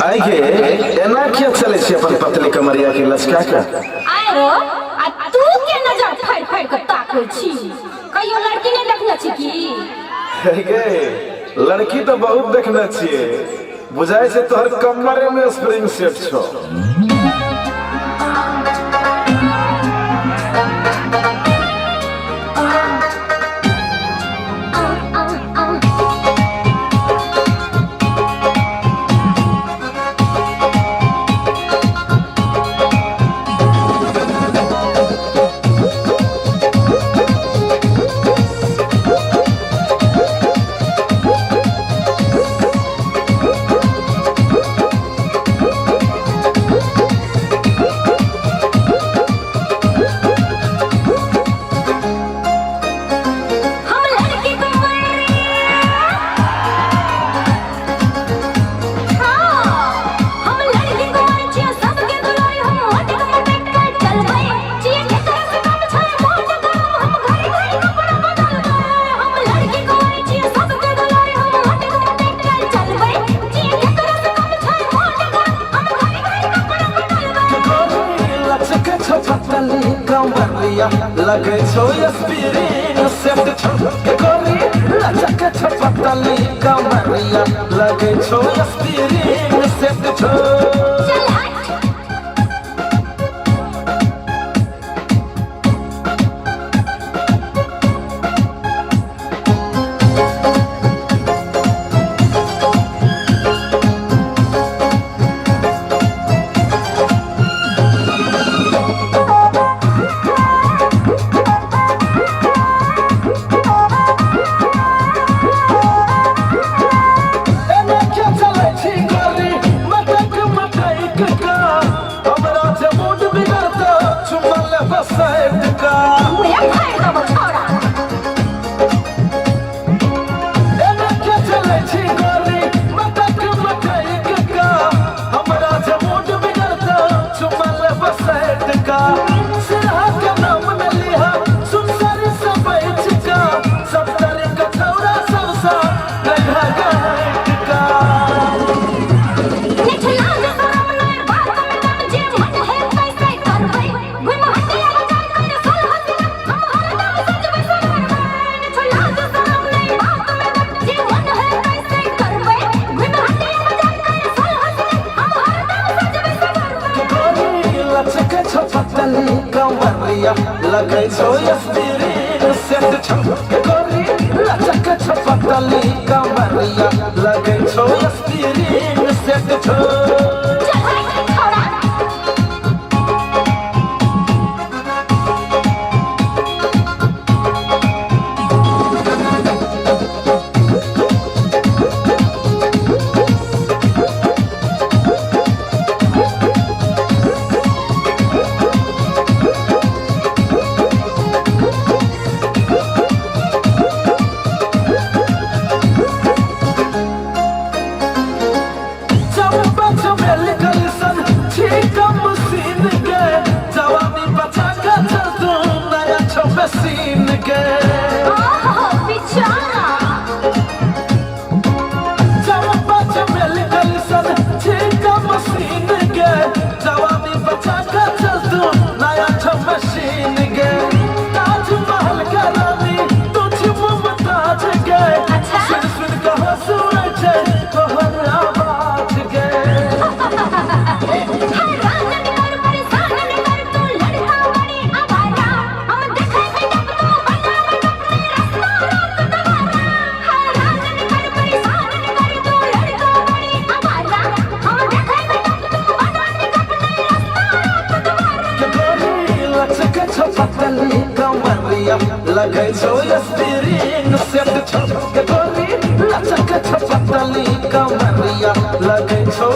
आगे एना क्या चले छे अपन पतली कमरिया के लचका के आय रो आ तू के नजर फाड़ फाड़ के ताकै छी कहियो लड़की नहीं देखले छी की गे लड़की तो बहुत देखने छिए बुझाय से तोहर कमरे में स्प्रिंग सेट छो लगे छो एस्पिरिन सेट छो गोरी लचक छो पतली कमरिया लगे छो एस्पिरिन सेट छो लगे छो एस्पिरिन सेट छो गोरी लचक छो पतली कमरिया लगे छो एस्पिरिन सेट छो लगे छो एस्पिरिन सेट छो गोरी लचक छो पतली कमरिया लगे छो